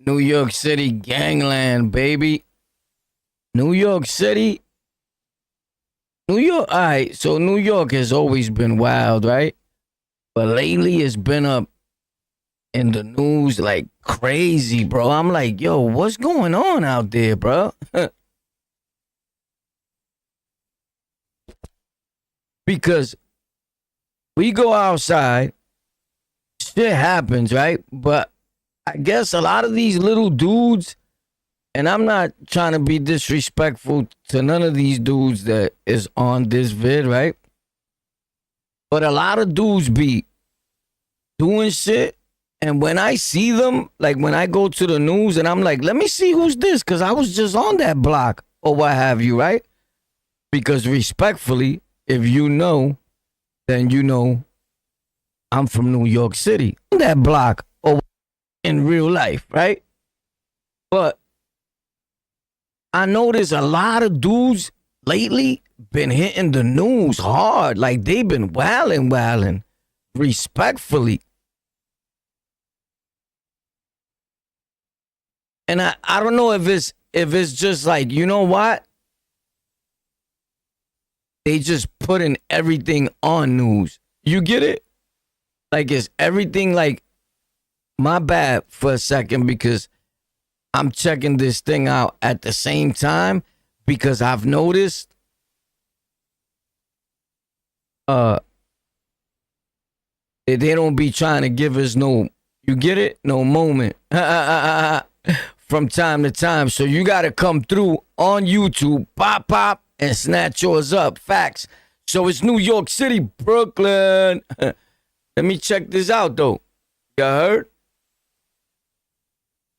New York City gangland, baby. New York City. New York, all right, so New York has always been wild, right? But lately it's been up in the news like crazy, bro. I'm like, yo, what's going on out there, bro? Because we go outside, shit happens, right? But I guess a lot of these little dudes, and I'm not trying to be disrespectful to none of these dudes that is on this vid, right? But a lot of dudes be doing shit. And when I see them, like when I go to the news and I'm like, let me see who's this, because I was just on that block or what have you, right? Because respectfully, if you know, then you know I'm from New York City. On that block or in real life, right? But I notice a lot of dudes lately been hitting the news hard. Like they've been wilding, respectfully. And I don't know if it's just like, you know what? They just putting everything on news. You get it? Like it's everything like, my bad for a second because I'm checking this thing out at the same time because I've noticed they don't be trying to give us no, you get it? No moment. From time to time. So you got to come through on YouTube, pop, and snatch yours up. Facts. So it's New York City, Brooklyn. Let me check this out, though. You heard?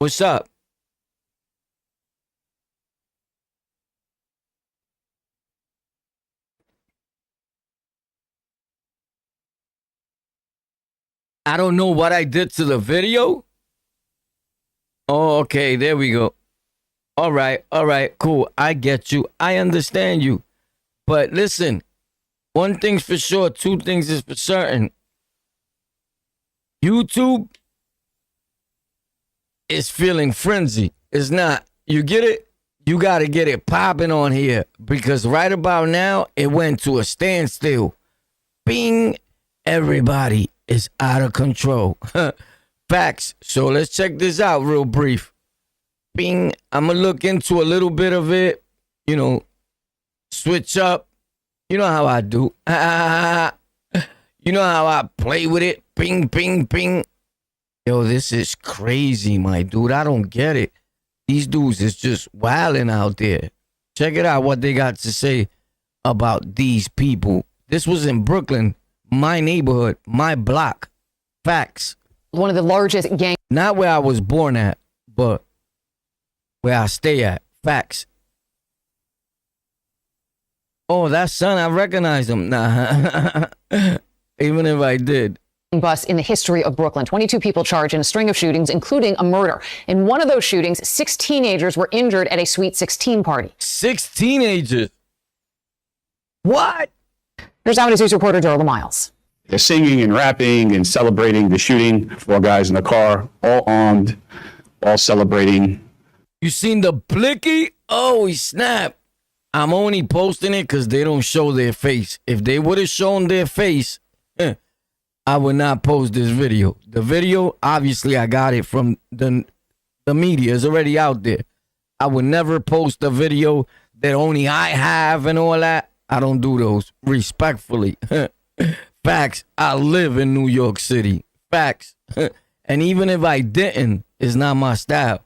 What's up? I don't know what I did to the video. Oh, okay, there we go. All right, cool. I get you. I understand you. But listen, one thing's for sure, two things is for certain. YouTube is feeling frenzy. It's not. You get it? You got to get it popping on here because right about now, it went to a standstill. Bing, everybody is out of control. Facts. So let's check this out real brief. Bing. I'm going to look into a little bit of it. You know, switch up. You know how I do. You know how I play with it. Bing, bing, bing. Yo, this is crazy, my dude. I don't get it. These dudes is just wilding out there. Check it out what they got to say about these people. This was in Brooklyn, my neighborhood, my block. Facts. One of the largest gang. Not where I was born at, but where I stay at. Facts. Oh, that son, I recognize him. Nah. Even if I did. Bus in the history of Brooklyn. 22 people charged in a string of shootings, including a murder. In one of those shootings, 6 teenagers were injured at a Sweet 16 party. 6 teenagers? What? Here's Eyewitness News reporter Darla Miles. They're singing and rapping and celebrating the shooting. 4 guys in the car, all armed, all celebrating. You seen the blicky? Oh, he snapped. I'm only posting it because they don't show their face. If they would have shown their face, I would not post this video. The video, obviously, I got it from the media. It's already out there. I would never post a video that only I have and all that. I don't do those. Respectfully. Facts. I live in New York City. Facts. And even if I didn't, it's not my style.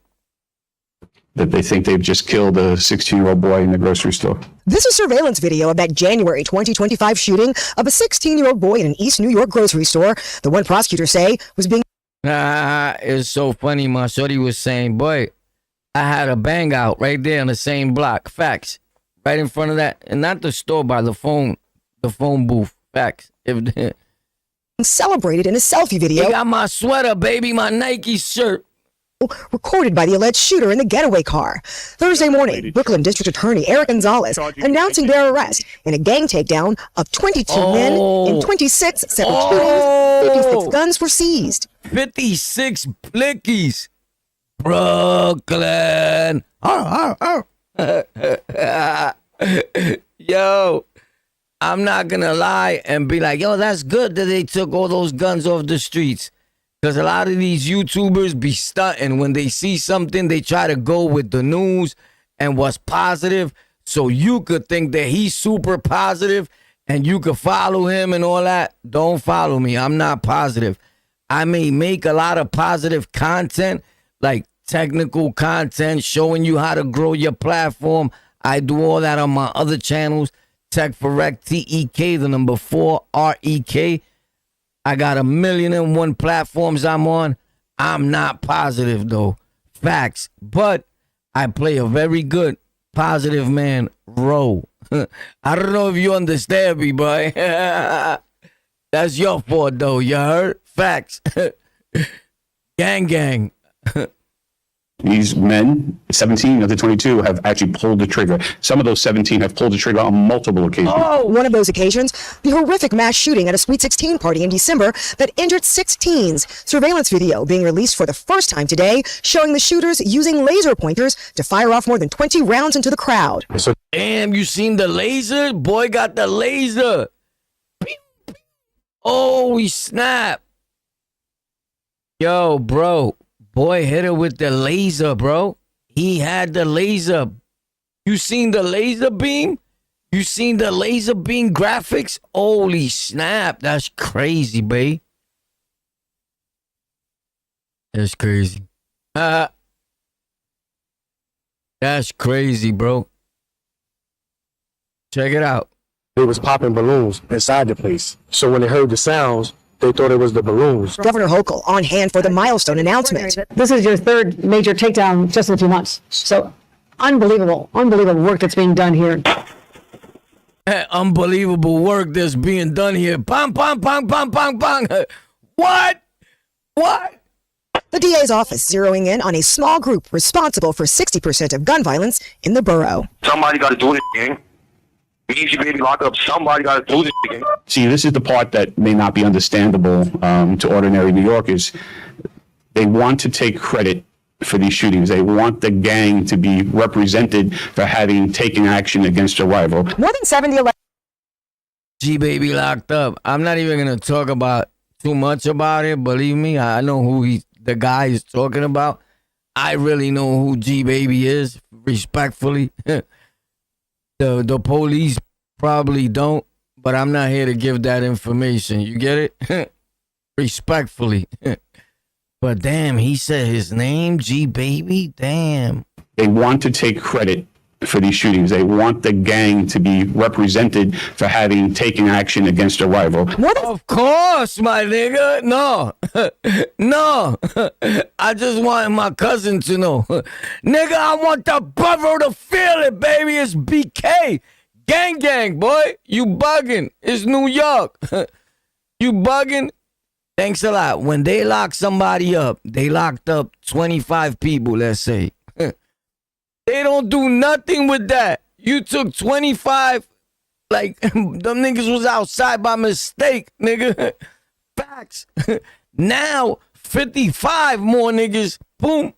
That they think they've just killed a 16-year-old boy in the grocery store. This is surveillance video of that January 2025 shooting of a 16-year-old boy in an East New York grocery store. The one prosecutors say was being... It's so funny. My shorty was saying, boy, I had a bang out right there on the same block. Facts. Right in front of that. And not the store, by the phone booth. Facts. Celebrated in a selfie video. They got my sweater, baby, my Nike shirt. Recorded by the alleged shooter in the getaway car. Thursday morning, Brooklyn District Attorney Eric Gonzalez announcing their arrest in a gang takedown of 22 men and 26 separate shootings. 56 guns were seized. 56 blickies. Brooklyn. Yo, I'm not gonna lie and be like, yo, that's good that they took all those guns off the streets. Because a lot of these YouTubers be stunting. When they see something, they try to go with the news and what's positive. So you could think that he's super positive and you could follow him and all that. Don't follow me. I'm not positive. I may make a lot of positive content, like technical content, showing you how to grow your platform. I do all that on my other channels. Tech for Rec, TEK, the number 4, REK. I got 1,000,001 platforms I'm on. I'm not positive, though. Facts. But I play a very good positive man role. I don't know if you understand me, boy. That's your fault, though. You heard? Facts. Gang. These men, 17 of the 22, have actually pulled the trigger. Some of those 17 have pulled the trigger on multiple occasions. One of those occasions, the horrific mass shooting at a Sweet 16 party in December that injured 6 teens. Surveillance video being released for the first time today, showing the shooters using laser pointers to fire off more than 20 rounds into the crowd. Damn, you seen the laser? Boy got the laser. Oh, he snapped. Yo, bro. Boy hit her with the laser, bro. He had the laser. You seen the laser beam? You seen the laser beam graphics? Holy snap. That's crazy, babe. That's crazy. That's crazy, bro. Check it out. They was popping balloons inside the place. So when they heard the sounds, they thought it was the balloons. Governor Hochul on hand for the milestone announcement. This is your third major takedown just in a few months. So unbelievable work that's being done here. Unbelievable work that's being done here. Bang, bang, bang, bang, bang, bang. What? The DA's office zeroing in on a small group responsible for 60% of gun violence in the borough. Somebody got to do this thing. Easy baby lock up. Somebody got to do this thing. See, this is the part that may not be understandable to ordinary New Yorkers. They want to take credit for these shootings. They want the gang to be represented for having taken action against a rival. More than 70 G-Baby locked up. I'm not even going to talk about too much about it. Believe me, I know who the guy is talking about. I really know who G-Baby is, respectfully. The police probably don't, but I'm not here to give that information. You get it? Respectfully. But damn, he said his name, G-Baby? Damn. They want to take credit for these shootings. They want the gang to be represented for having taken action against a rival. Of course, my nigga. No. No. I just want my cousin to know. Nigga, I want the brother to feel it, baby. It's BK. Gang, boy. You bugging. It's New York. You bugging? Thanks a lot. When they lock somebody up, they locked up 25 people, let's say. They don't do nothing with that. You took 25, like, them niggas was outside by mistake, nigga. Facts. Now, 55 more niggas, boom,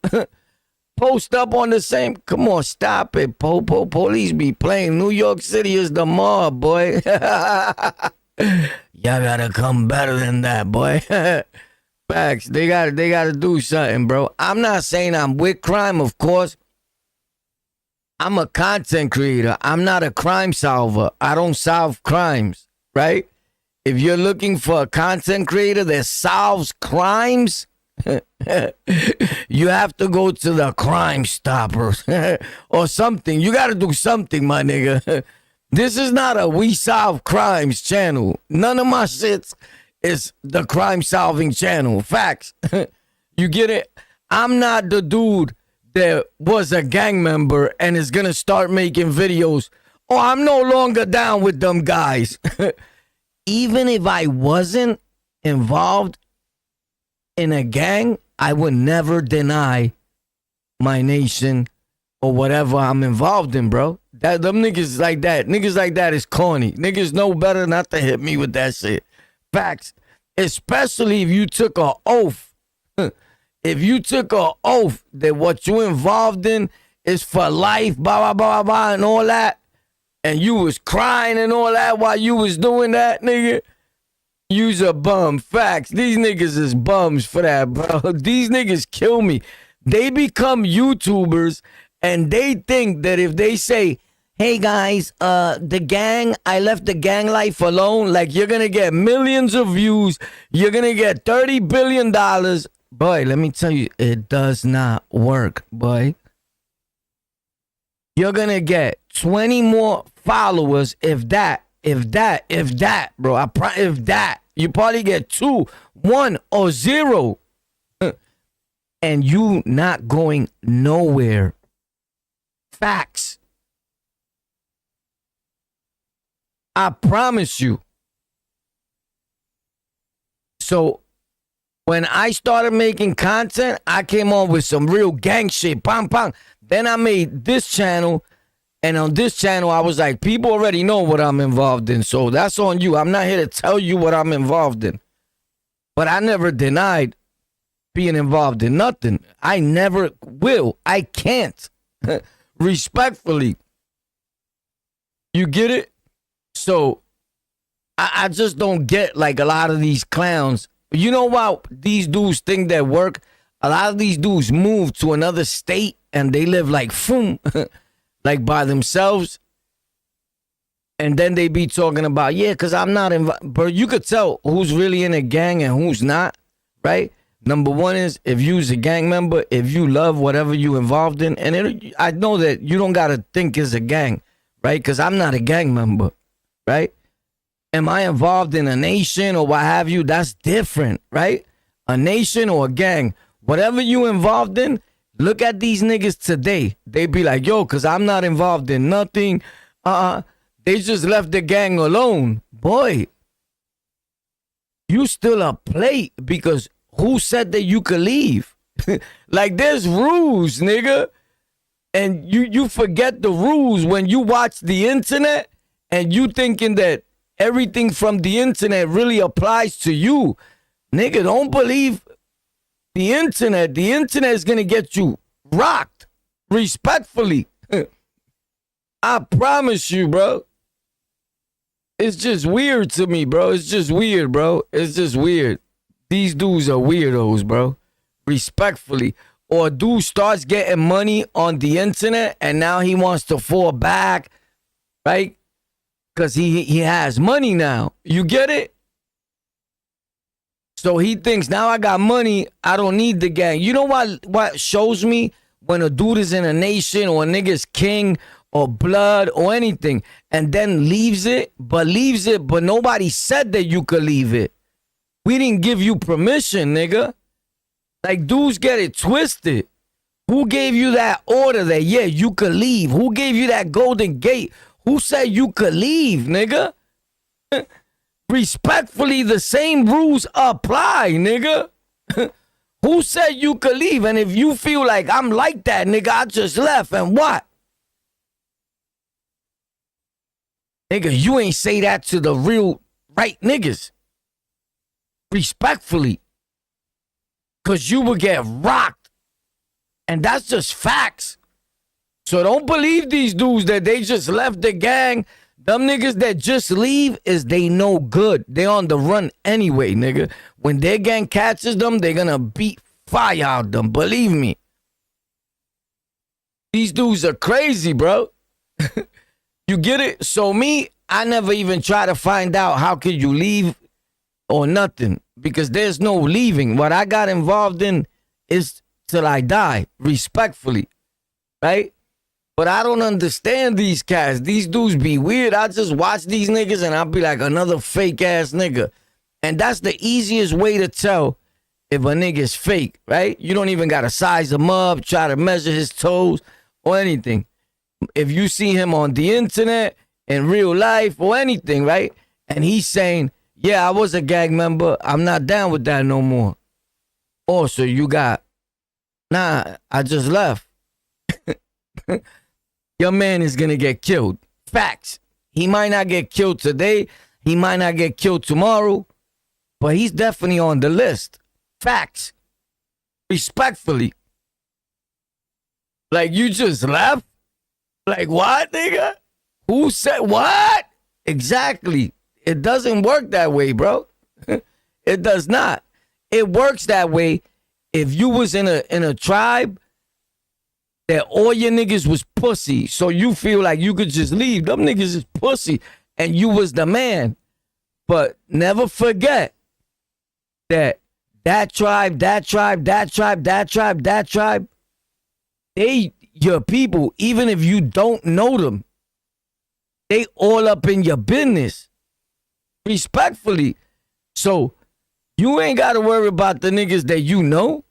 post up on the same. Come on, stop it. Police be playing. New York City is the mob, boy. Y'all gotta come better than that, boy. Facts. They gotta do something, bro. I'm not saying I'm with crime, of course. I'm a content creator. I'm not a crime solver. I don't solve crimes, right? If you're looking for a content creator that solves crimes, you have to go to the Crime Stoppers or something. You got to do something, my nigga. This is not a We Solve Crimes channel. None of my shits is the crime solving channel. Facts. You get it? I'm not the dude that was a gang member and is gonna start making videos. Oh, I'm no longer down with them guys. Even if I wasn't involved in a gang, I would never deny my nation or whatever I'm involved in, bro. Them niggas like that. Niggas like that is corny. Niggas know better not to hit me with that shit. Facts. Especially if you took an oath. if you took an oath that what you involved in is for life, blah, blah, blah, blah, and all that, and you was crying and all that while you was doing that, nigga, you's a bum. Facts. These niggas is bums for that, bro. These niggas kill me. They become YouTubers, and they think that if they say, hey guys, the gang, I left the gang life alone, like you're gonna get millions of views, you're gonna get $30 billion. Boy, let me tell you, it does not work, boy. You're gonna get 20 more followers, if that, bro. If that. You probably get 2, 1, or 0. And you not going nowhere. Facts. I promise you. So when I started making content, I came on with some real gang shit. Bang, bang. Then I made this channel. And on this channel, I was like, people already know what I'm involved in. So that's on you. I'm not here to tell you what I'm involved in. But I never denied being involved in nothing. I never will. I can't. Respectfully. You get it? So I just don't get like a lot of these clowns. You know why these dudes think that work? A lot of these dudes move to another state and they live like boom, like by themselves. And then they be talking about, yeah, because I'm not involved. But you could tell who's really in a gang and who's not, right? Number one is if you's a gang member, if you love whatever you involved in. And I know that you don't got to think it's a gang, right? Because I'm not a gang member, right? Am I involved in a nation or what have you? That's different, right? A nation or a gang. Whatever you involved in, look at these niggas today. They be like, yo, because I'm not involved in nothing. They just left the gang alone. Boy, you still a plate because who said that you could leave? Like there's rules, nigga. And you forget the rules when you watch the internet and you thinking that everything from the internet really applies to you. Nigga, don't believe the internet. The internet is going to get you rocked. Respectfully. I promise you, bro. It's just weird to me, bro. It's just weird, bro. It's just weird. These dudes are weirdos, bro. Respectfully. Or a dude starts getting money on the internet and now he wants to fall back, right? Because he has money now. You get it? So he thinks, now I got money, I don't need the gang. You know what shows me when a dude is in a nation or a nigga's king or blood or anything and then leaves it, but nobody said that you could leave it. We didn't give you permission, nigga. Like, dudes get it twisted. Who gave you that order that, yeah, you could leave? Who gave you that golden gate? Who said you could leave, nigga? Respectfully, the same rules apply, nigga. Who said you could leave? And if you feel like I'm like that, nigga, I just left, and what? Nigga, you ain't say that to the real right niggas. Respectfully. Because you would get rocked. And that's just facts. So don't believe these dudes that they just left the gang. Them niggas that just leave is they no good. They on the run anyway, nigga. When their gang catches them, they gonna beat fire out them. Believe me. These dudes are crazy, bro. You get it? So me, I never even try to find out how could you leave or nothing. Because there's no leaving. What I got involved in is till I die. Respectfully. Right? But I don't understand these cats. These dudes be weird. I just watch these niggas and I'll be like another fake ass nigga. And that's the easiest way to tell if a nigga's fake, right? You don't even gotta size him up, try to measure his toes or anything. If you see him on the internet, in real life or anything, right? And he's saying, yeah, I was a gang member. I'm not down with that no more. Oh, so you got, nah, I just left. Your man is going to get killed. Facts. He might not get killed today. He might not get killed tomorrow. But he's definitely on the list. Facts. Respectfully. Like, you just left? Like, what, nigga? Who said what? Exactly. It doesn't work that way, bro. It does not. It works that way if you was in a tribe that all your niggas was pussy, so you feel like you could just leave. Them niggas is pussy, and you was the man. But never forget that tribe, they your people, even if you don't know them, they all up in your business. Respectfully. So you ain't got to worry about the niggas that you know.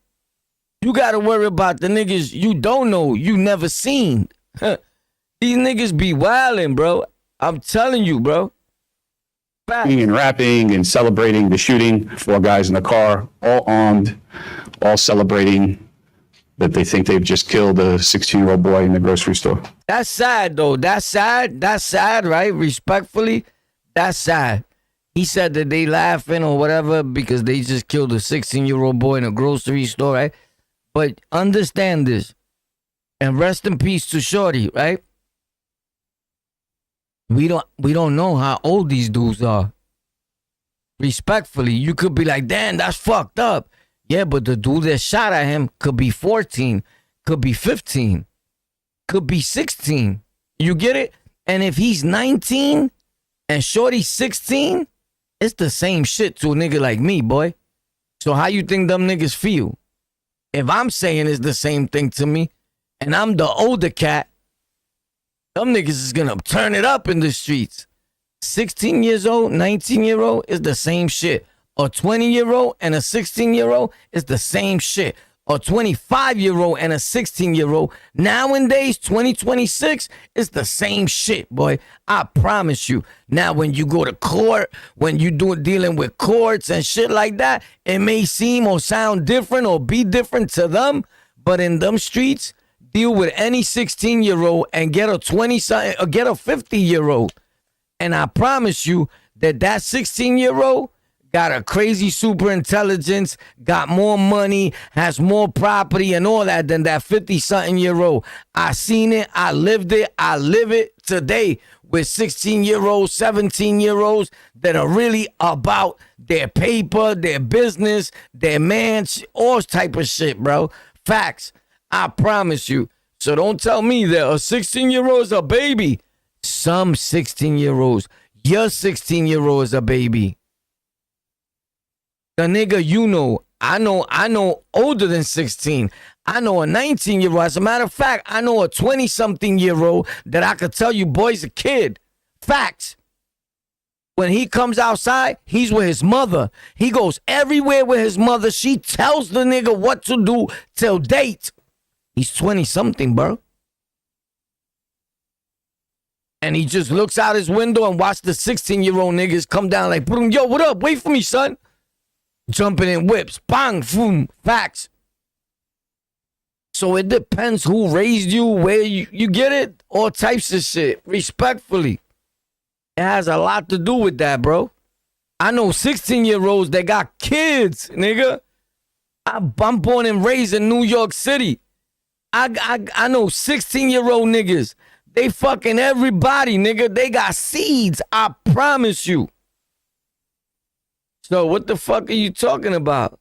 You got to worry about the niggas you don't know, you never seen. These niggas be wildin', bro. I'm telling you, bro. And rapping and celebrating the shooting. 4 guys in the car, all armed, all celebrating that they think they've just killed a 16-year-old boy in the grocery store. That's sad, though. That's sad. That's sad, right? Respectfully, that's sad. He said that they laughing or whatever because they just killed a 16-year-old boy in a grocery store, right? But understand this, and rest in peace to Shorty, right? We don't know how old these dudes are. Respectfully, you could be like, damn, that's fucked up. Yeah, but the dude that shot at him could be 14, could be 15, could be 16. You get it? And if he's 19 and Shorty's 16, it's the same shit to a nigga like me, boy. So how you think them niggas feel? If I'm saying it's the same thing to me, and I'm the older cat, them niggas is gonna turn it up in the streets. 16 years old, 19-year-old is the same shit. A 20-year-old and a 16-year-old is the same shit. A 25-year-old and a 16-year-old, nowadays, 2026, is the same shit, boy. I promise you. Now, when you go to court, when you dealing with courts and shit like that, it may seem or sound different or be different to them, but in them streets, deal with any 16-year-old and get a 20-something or get a 50-year-old. And I promise you that 16-year-old got a crazy super intelligence, got more money, has more property and all that than that 50-something-year-old. I seen it. I lived it. I live it today with 16-year-olds, 17-year-olds that are really about their paper, their business, their man, all type of shit, bro. Facts. I promise you. So don't tell me that a 16-year-old is a baby. Some 16-year-olds. Your 16-year-old is a baby. The nigga you know, I know older than 16. I know a 19-year-old. As a matter of fact, I know a 20-something-year-old that I could tell you, boy's a kid. Facts. When he comes outside, he's with his mother. He goes everywhere with his mother. She tells the nigga what to do till date. He's 20-something, bro. And he just looks out his window and watch the 16-year-old niggas come down like, boom, yo, what up? Wait for me, son. Jumping in whips. Bang, boom. Facts. So it depends who raised you, where you get it, all types of shit. Respectfully. It has a lot to do with that, bro. I know 16-year-olds that got kids, nigga. I'm born and raised in New York City. I know 16-year-old niggas. They fucking everybody, nigga. They got seeds. I promise you. So what the fuck are you talking about?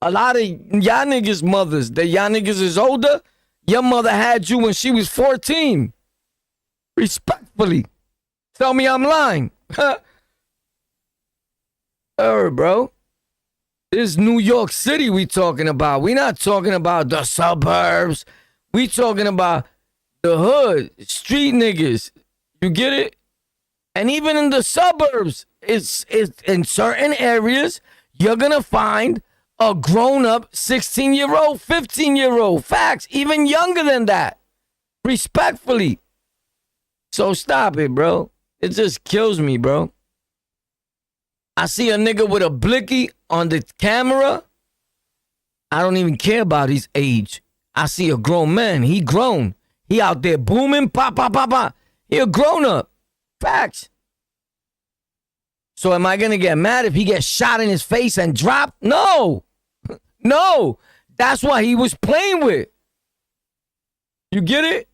A lot of y'all niggas' mothers, that y'all niggas is older, your mother had you when she was 14. Respectfully. Tell me I'm lying. Bro. This is New York City we talking about. We not talking about the suburbs. We talking about the hood, street niggas. You get it? And even in the suburbs, it's in certain areas, you're going to find a grown-up 16-year-old, 15-year-old. Facts, even younger than that. Respectfully. So stop it, bro. It just kills me, bro. I see a nigga with a blicky on the camera. I don't even care about his age. I see a grown man. He grown. He out there booming, pop, pop, pop, pop. He a grown-up. Facts. So am I going to get mad if he gets shot in his face and dropped? No. No. That's what he was playing with. You get it?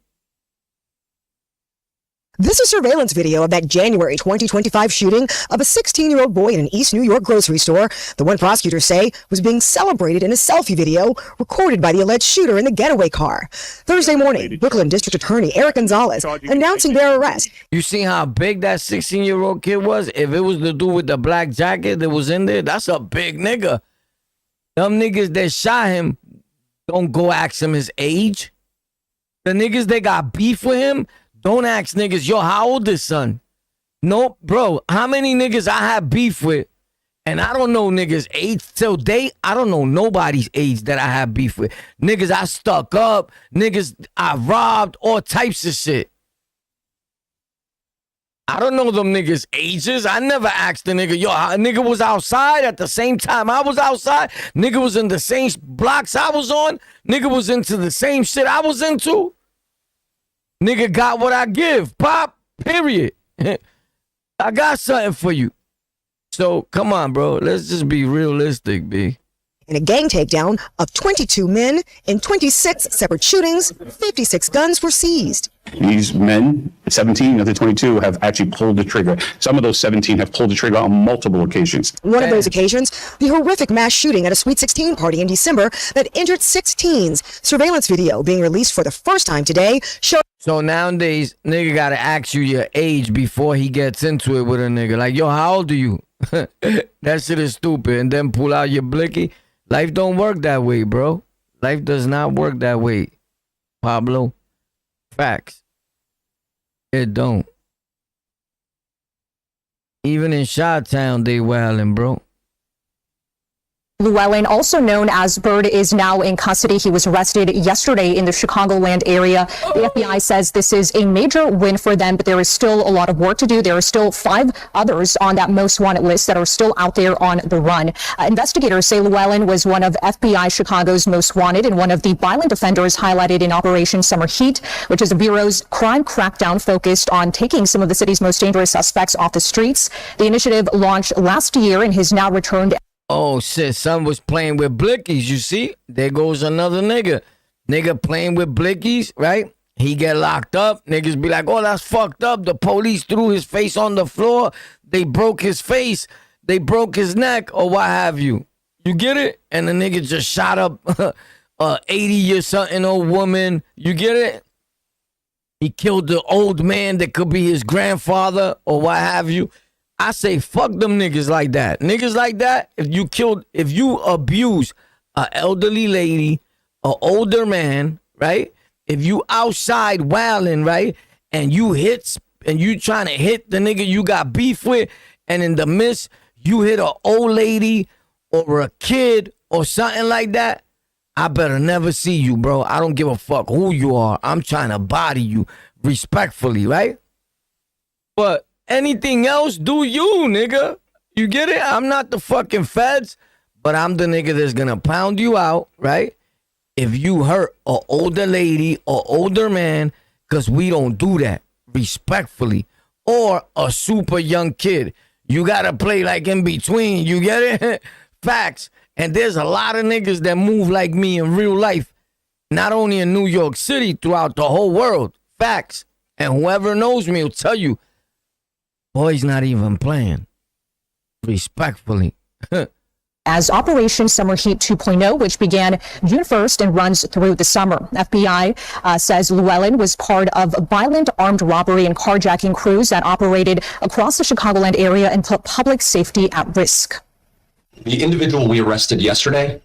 This is surveillance video of that January 2025 shooting of a 16-year-old boy in an East New York grocery store. The one prosecutors say was being celebrated in a selfie video recorded by the alleged shooter in the getaway car. Thursday morning, Brooklyn District Attorney Eric Gonzalez announcing their arrest. You see how big that 16-year-old kid was? If it was the dude with the black jacket that was in there, that's a big nigga. Them niggas that shot him, don't go ask him his age. The niggas that got beef with him, don't ask niggas, yo, how old is son? No, bro, how many niggas I have beef with, and I don't know niggas' age till date. I don't know nobody's age that I have beef with. Niggas I stuck up, niggas I robbed, all types of shit. I don't know them niggas' ages. I never asked the nigga, yo, a nigga was outside at the same time I was outside. Nigga was in the same blocks I was on. Nigga was into the same shit I was into. Nigga got what I give. Pop, period. I got something for you. So, come on, bro. Let's just be realistic, B. In a gang takedown of 22 men in 26 separate shootings, 56 guns were seized. These men, 17 of the 22, have actually pulled the trigger. Some of those 17 have pulled the trigger on multiple occasions. One of those occasions, the horrific mass shooting at a Sweet 16 party in December that injured 6 teens. Surveillance video being released for the first time today showed. So nowadays, nigga gotta ask you your age before he gets into it with a nigga. Like, yo, how old are you? That shit is stupid. And then pull out your blicky. Life don't work that way, bro. Life does not work that way, Pablo. Facts. It don't. Even in Chi-Town, they wildin', bro. Llewellyn, also known as Bird, is now in custody. He was arrested yesterday in the Chicagoland area. The FBI says this is a major win for them, but there is still a lot of work to do. There are still 5 others on that most wanted list that are still out there on the run. Investigators say Llewellyn was one of FBI Chicago's most wanted and one of the violent offenders highlighted in Operation Summer Heat, which is the Bureau's crime crackdown focused on taking some of the city's most dangerous suspects off the streets. The initiative launched last year and has now returned. Oh, shit, son was playing with blickies, you see? There goes another nigga. Nigga playing with blickies, right? He get locked up. Niggas be like, oh, that's fucked up. The police threw his face on the floor. They broke his face. They broke his neck or what have you. You get it? And the nigga just shot up a 80-year-something-old woman. You get it? He killed the old man that could be his grandfather or what have you. I say fuck them niggas like that. Niggas like that, if you abuse an elderly lady, an older man, right? If you outside wilding, right? And you trying to hit the nigga you got beef with, and in the midst, you hit an old lady or a kid or something like that, I better never see you, bro. I don't give a fuck who you are. I'm trying to body you respectfully, right? But anything else, do you, nigga. You get it? I'm not the fucking feds, but I'm the nigga that's gonna pound you out, right? If you hurt an older lady or older man, because we don't do that respectfully, or a super young kid. You gotta play like in between, you get it? Facts. And there's a lot of niggas that move like me in real life, not only in New York City, throughout the whole world. Facts. And whoever knows me will tell you, boy's not even playing. Respectfully. As Operation Summer Heat 2.0, which began June 1st and runs through the summer. FBI says Llewellyn was part of violent armed robbery and carjacking crews that operated across the Chicagoland area and put public safety at risk. The individual we arrested yesterday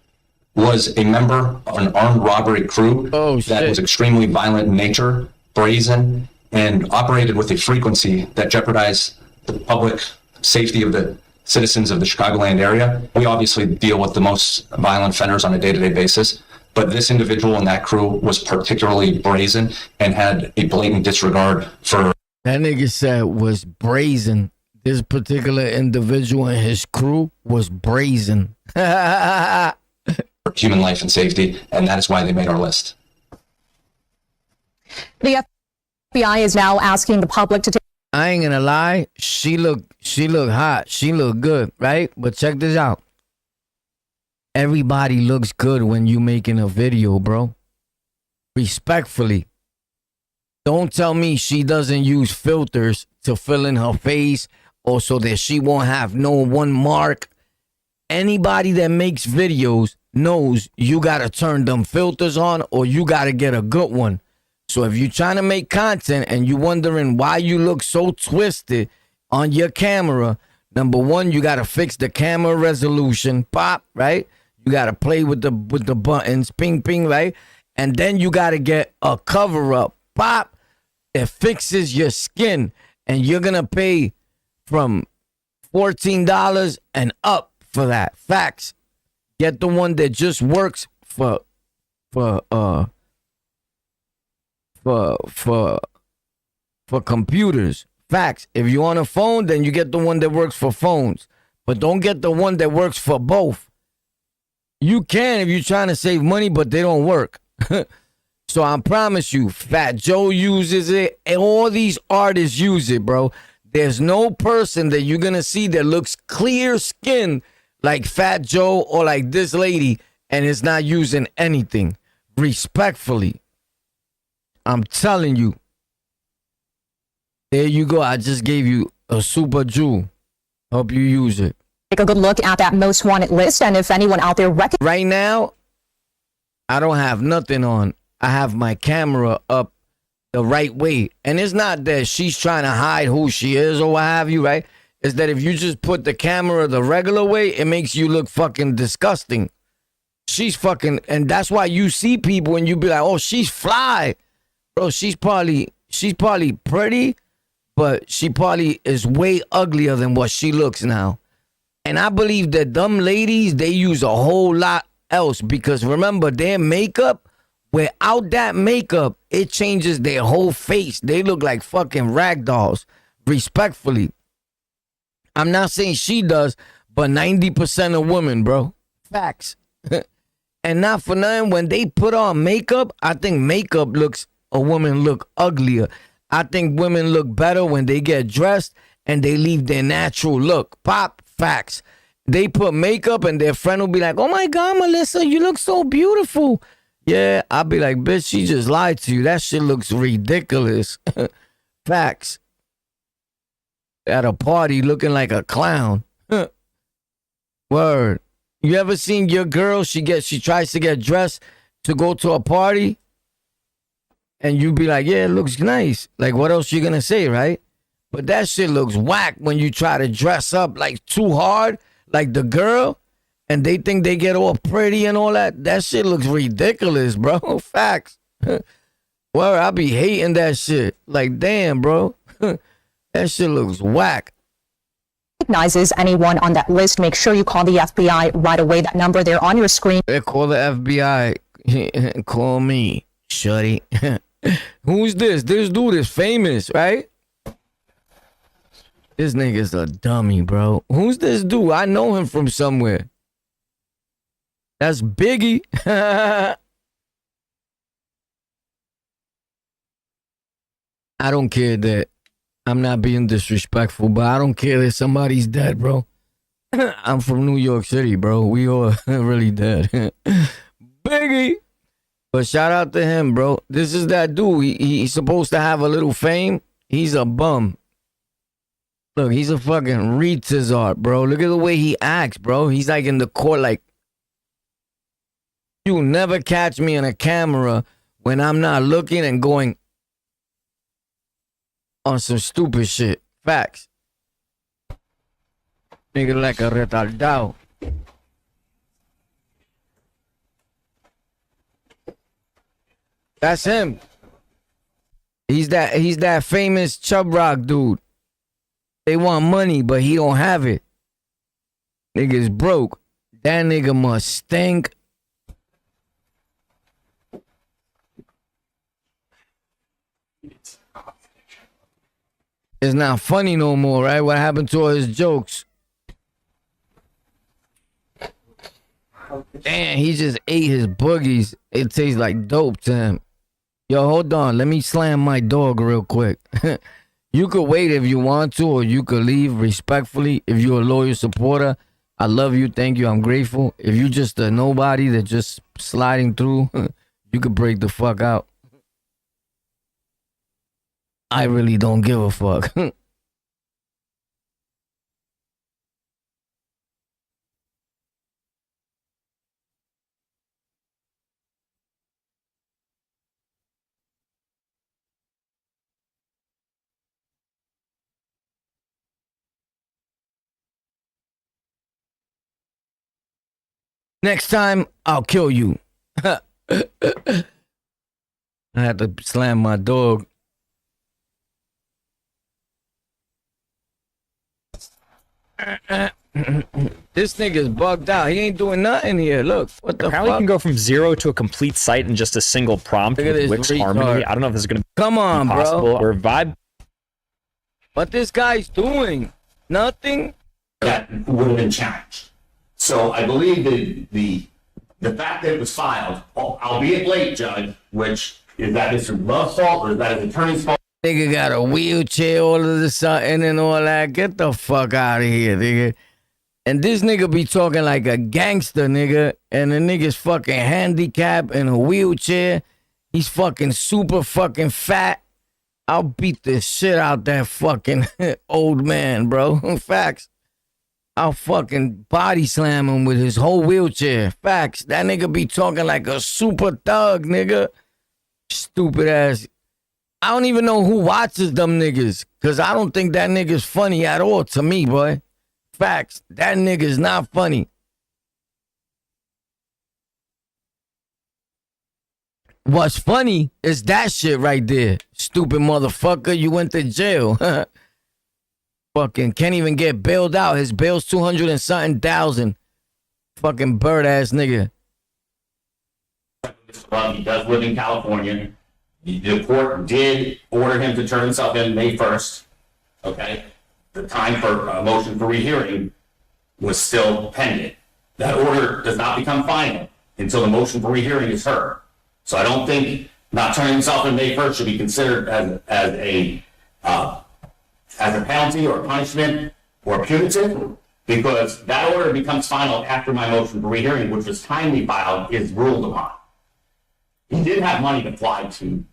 was a member of an armed robbery crew that was extremely violent in nature, brazen, and operated with a frequency that jeopardized the public safety of the citizens of the Chicagoland area. We obviously deal with the most violent offenders on a day-to-day basis, but this individual in that crew was particularly brazen and had a blatant disregard for... That nigga said was brazen. This particular individual and his crew was brazen. human life and safety, and that is why they made our list. The FBI is now asking the public to take... I ain't gonna lie, she look hot. She look good, right? But check this out. everybody looks good when you making a video, bro. Respectfully. Don't tell me she doesn't use filters to fill in her face or so that she won't have no one mark. Anybody that makes videos knows you gotta turn them filters on or you gotta get a good one. So if you're trying to make content and you're wondering why you look so twisted on your camera, number one, you gotta fix the camera resolution, pop, right? You gotta play with the buttons, ping, ping, right? And then you gotta get a cover up, pop. It fixes your skin, and you're gonna pay from $14 and up for that. Facts. Get the one that just works for computers. Facts. If you're on a phone, then you get the one that works for phones. But don't get the one that works for both. You can if you're trying to save money, but they don't work. So I promise you, Fat Joe uses it, and all these artists use it, bro. There's no person that you're gonna see that looks clear skinned like Fat Joe or like this lady and is not using anything. Respectfully. I'm telling you. There you go. I just gave you a super jewel. Hope you use it. Take a good look at that most wanted list, and if anyone out there right now, I don't have nothing on. I have my camera up the right way. And it's not that she's trying to hide who she is or what have you, right? It's that if you just put the camera the regular way, it makes you look fucking disgusting. She's fucking, and that's why you see people and you be like, oh, she's fly. Bro, she's probably pretty, but she probably is way uglier than what she looks now. And I believe that them ladies, they use a whole lot else because remember, their makeup, without that makeup, it changes their whole face. They look like fucking rag dolls. Respectfully. I'm not saying she does, but 90% of women, bro. Facts. And not for nothing, when they put on makeup, I think makeup looks a woman look uglier. I think women look better when they get dressed and they leave their natural look. Pop, facts. They put makeup and their friend will be like, oh my God, Melissa, you look so beautiful. Yeah, I'll be like, bitch, she just lied to you. That shit looks ridiculous. Facts. At a party looking like a clown. Word. You ever seen your girl, she tries to get dressed to go to a party? And you be like, yeah, it looks nice. Like, what else you gonna say, right? But that shit looks whack when you try to dress up like too hard, like the girl. And they think they get all pretty and all that. That shit looks ridiculous, bro. Facts. Well, I be hating that shit. Like, damn, bro. That shit looks whack. recognizes anyone on that list, make sure you call the FBI right away. That number there on your screen. Call the FBI. Call me, shorty. Who's this? This dude is famous, right? This nigga's a dummy, bro. Who's this dude? I know him from somewhere. That's Biggie. I don't care that I'm not being disrespectful, but I don't care that somebody's dead, bro. I'm from New York City, bro. We all really dead. Biggie. But shout out to him, bro. This is that dude. He's supposed to have a little fame. He's a bum. Look, he's a fucking retard, bro. Look at the way he acts, bro. He's like in the court, like, you never catch me on a camera when I'm not looking and going on some stupid shit. Facts. Nigga like a retardado. That's him. He's that famous Chub Rock dude. They want money, but he don't have it. Nigga's broke. That nigga must stink. It's not funny no more, right? What happened to all his jokes? Damn, he just ate his boogies. It tastes like dope to him. Yo, hold on. Let me slam my dog real quick. You could wait if you want to, or you could leave respectfully if you're a loyal supporter. I love you. Thank you. I'm grateful. If you just a nobody that just sliding through, you could break the fuck out. I really don't give a fuck. Next time, I'll kill you. I had to slam my dog. This nigga's bugged out. He ain't doing nothing here. Look, what the Apparently fuck? you can go from 0 to a complete site in just a single prompt Look at with this Wix retard. Harmony. I don't know if this is going to be Come on, possible. bro. Or Vibe. What this guy's doing? Nothing? That would have been challenged. So I believe the fact that it was filed, albeit late, Judge, which is that Mr. Love's fault or is that his attorney's fault? Nigga got a wheelchair all of a sudden and all that. Get the fuck out of here, nigga. And this nigga be talking like a gangster, nigga. And the nigga's fucking handicapped in a wheelchair. He's fucking super fucking fat. I'll beat the shit out that fucking old man, bro. Facts. I'll fucking body slam him with his whole wheelchair. Facts. That nigga be talking like a super thug, nigga. Stupid ass. I don't even know who watches them niggas. Cause I don't think that nigga's funny at all to me, boy. Facts. That nigga's not funny. What's funny is that shit right there. Stupid motherfucker, you went to jail. Fucking can't even get bailed out. His bail's 200 and something thousand. Fucking bird ass nigga. He does live in California. The court did order him to turn himself in May 1st. Okay? The time for a motion for rehearing was still pending. That order does not become final until the motion for rehearing is heard. So I don't think not turning himself in May 1st should be considered as a penalty or punishment or punitive, because that order becomes final after my motion for rehearing, which was timely filed, is ruled upon. He did have money to fly to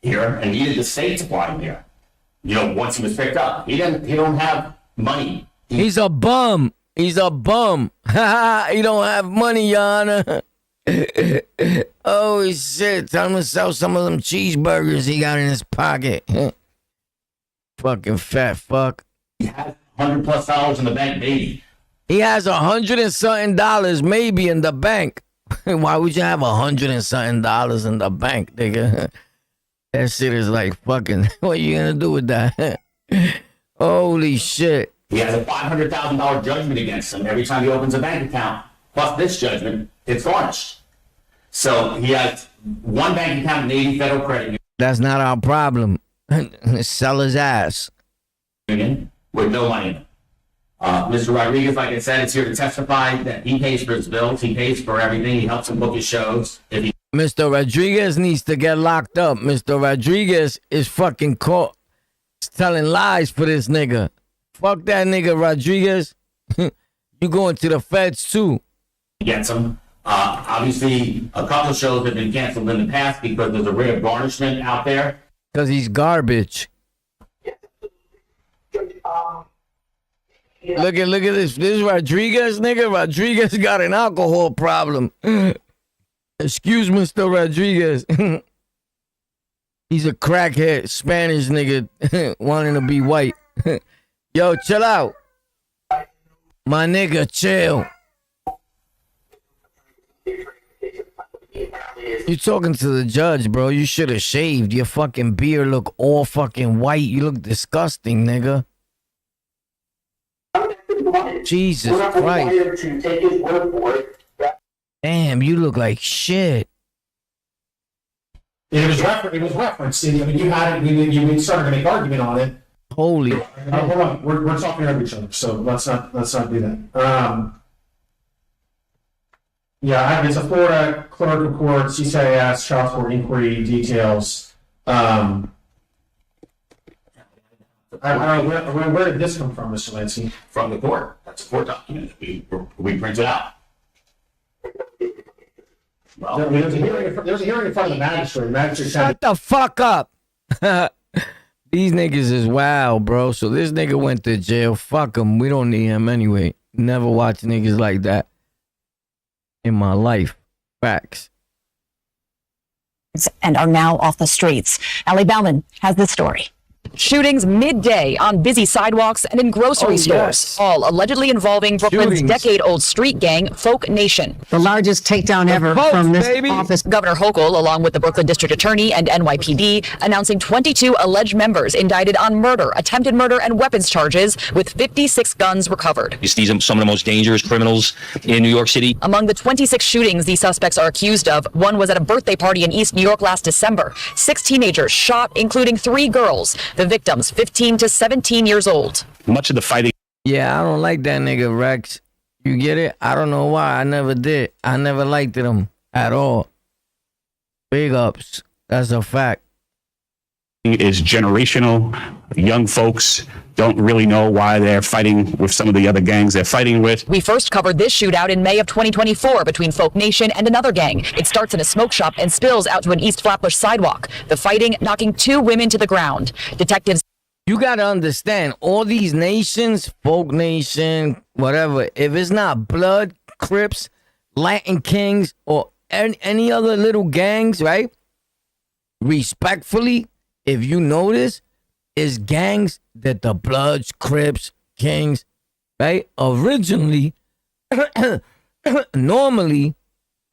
here and needed the state to fly him here. You know, once he was picked up, he don't have money. He's a bum. He's a bum. He don't have money, Your Honor. Oh shit! Tell him to sell some of them cheeseburgers he got in his pocket. Fucking fat fuck. He has $100+ in the bank, maybe. He has $100 and something maybe in the bank. Why would you have $100 and something in the bank, nigga? That shit is like fucking. What you gonna do with that? Holy shit! He has a $500,000 judgment against him every time he opens a bank account. Plus this judgment, it's garnished. So he has one bank account in Navy Federal Credit Union. That's not our problem. Sell his ass. With no money in it. Mr. Rodriguez, like I said, is here to testify that he pays for his bills. He pays for everything. He helps him book his shows. Mr. Rodriguez needs to get locked up. Mr. Rodriguez is fucking caught telling lies for this nigga. Fuck that nigga, Rodriguez. You going to the feds too. Gets him. Obviously, a couple of shows have been canceled in the past because there's a writ of garnishment out there. Because he's garbage. Look at this. This Rodriguez nigga. Rodriguez got an alcohol problem. Excuse Mr. Rodriguez. He's a crackhead Spanish nigga wanting to be white. Yo, chill out. My nigga, chill. You talking to the judge, bro. You should have shaved. Your fucking beard look all fucking white. You look disgusting, nigga. Jesus Christ. Damn, you look like shit. It was referenced. I mean, you had it. You started to make argument on it. Holy. Hold on. We're talking over each other, so let's not do that. Yeah, it's a Florida clerk of court, CCIS, child support inquiry details. I don't know, where did this come from, Mr. Lansky? From the court. That's a court document that we printed out. Well, There's a hearing in front of the magistrate. The magistrate said Shut the fuck up. These niggas is wild, bro. So this nigga went to jail. Fuck him. We don't need him anyway. Never watch niggas like that in my life. Facts. And are now off the streets. Allie Bauman has this story. Shootings midday on busy sidewalks and in grocery stores, all allegedly involving Brooklyn's decade-old street gang, Folk Nation. The largest takedown ever from this office. Governor Hochul, along with the Brooklyn District Attorney and NYPD, announcing 22 alleged members indicted on murder, attempted murder, and weapons charges, with 56 guns recovered. These are some of the most dangerous criminals in New York City. Among the 26 shootings these suspects are accused of, one was at a birthday party in East New York last December. 6 teenagers shot, including 3 girls. The victims, 15 to 17 years old. Much of the fighting. Yeah, I don't like that nigga, Rex. You get it? I don't know why. I never did. I never liked him at all. Big ups. That's a fact. Is generational. Young folks don't really know why they're fighting with some of the other gangs they're fighting with. We first covered this shootout in May of 2024 between Folk Nation and another gang. It starts in a smoke shop and spills out to an East Flatbush sidewalk. The fighting knocking 2 women to the ground. Detectives. You got to understand, all these nations, Folk Nation, whatever, if it's not Blood, Crips, Latin Kings, or any other little gangs, right? Respectfully, if you notice, is gangs that the Bloods, Crips, Kings, right? Originally, normally,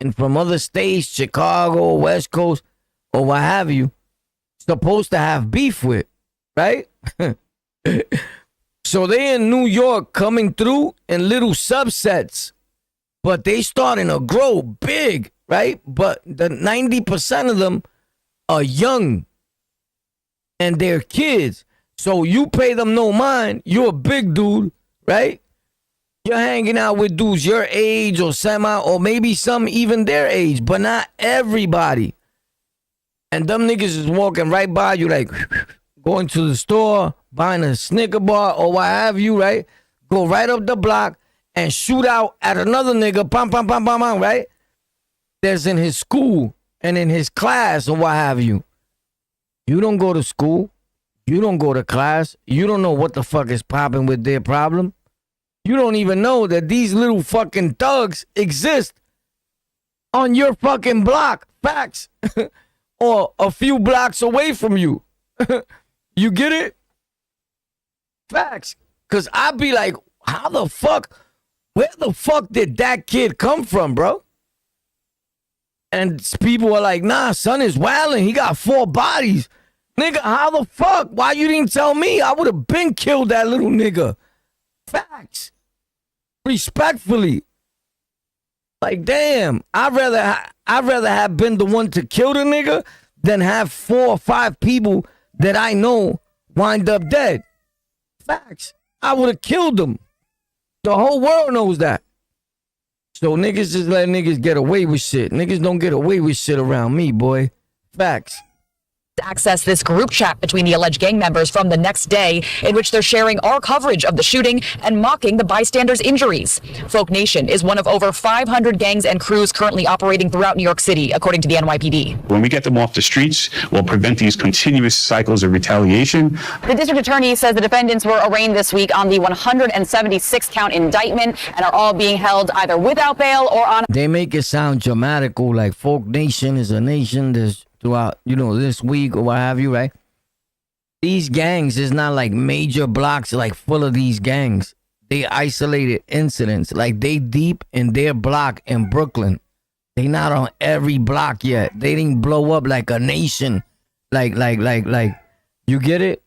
and from other states, Chicago, West Coast, or what have you, supposed to have beef with, right? So they in New York coming through in little subsets, but they starting to grow big, right? But the 90% of them are young and they're kids. So you pay them no mind. You're a big dude, right? You're hanging out with dudes your age or semi, or maybe some even their age, but not everybody. And them niggas is walking right by you like going to the store, buying a Snicker bar or what have you, right? Go right up the block and shoot out at another nigga, pam, pam, pam, pam, pam, right? That's in his school and in his class or what have you. You don't go to school. You don't go to class. You don't know what the fuck is popping with their problem. You don't even know that these little fucking thugs exist on your fucking block. Facts. Or a few blocks away from you. You get it? Facts. Because I'd be like, how the fuck, where the fuck did that kid come from, bro? And people are like, nah, son is wilding. He got 4 bodies. Nigga, how the fuck? Why you didn't tell me? I would have been killed that little nigga. Facts. Respectfully. Like, damn, I'd rather have been the one to kill the nigga than have 4 or 5 people that I know wind up dead. Facts. I would have killed them. The whole world knows that. So niggas just let niggas get away with shit. Niggas don't get away with shit around me, boy. Facts. Access this group chat between the alleged gang members from the next day, in which they're sharing our coverage of the shooting and mocking the bystanders' injuries. Folk Nation is one of over 500 gangs and crews currently operating throughout New York City, according to the NYPD. When we get them off the streets, we'll prevent these continuous cycles of retaliation. The district attorney says the defendants were arraigned this week on the 176-count indictment and are all being held either without bail or on. They make it sound dramatical, like Folk Nation is a nation that's throughout, this week or what have you, right? These gangs is not like major blocks like full of these gangs. They isolated incidents. Like they deep in their block in Brooklyn. They not on every block yet. They didn't blow up like a nation. Like, you get it?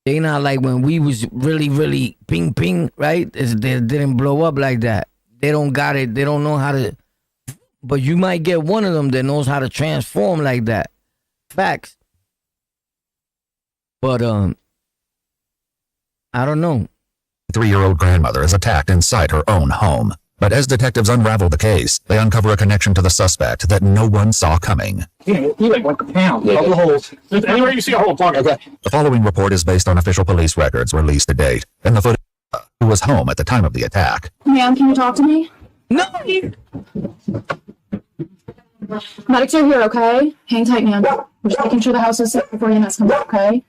They not like when we was really ping ping, right? They didn't blow up like that. They don't got it. They don't know how to. But you might get one of them that knows how to transform like that. Facts. But, I don't know. 3-year-old grandmother is attacked inside her own home. But as detectives unravel the case, they uncover a connection to the suspect that no one saw coming. He like a pound. Couple of holes. Just anywhere you see a hole, plug it. Okay. The following report is based on official police records released to date, and the footage who was home at the time of the attack. Ma'am, can you talk to me? No. Medics are here, okay? Hang tight, ma'am. We're just making sure the house is safe before EMS comes up, okay?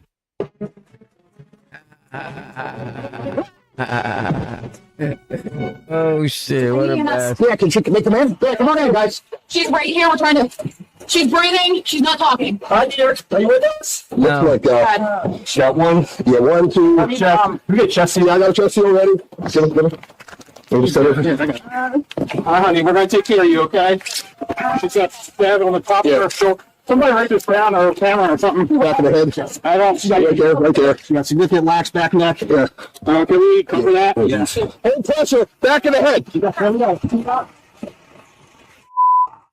Oh shit, what a mess. Yeah, can you make them in? Yeah, come on in, guys. She's right here. We're trying to. She's breathing. She's not talking. Hi, dear. Are you with us? No. Looks like, shot one. Yeah, 1, 2. We get Chessie. I got Chessie already. Hi, honey. We're going to take care of you, okay? She's got stab on the top of her shoulder. Somebody write this down or a camera or something. Back of the head. I don't. She got right there. She got significant lax back neck. Yeah. Can we cover that? Yes. Hold pressure. Back of the head. There we go.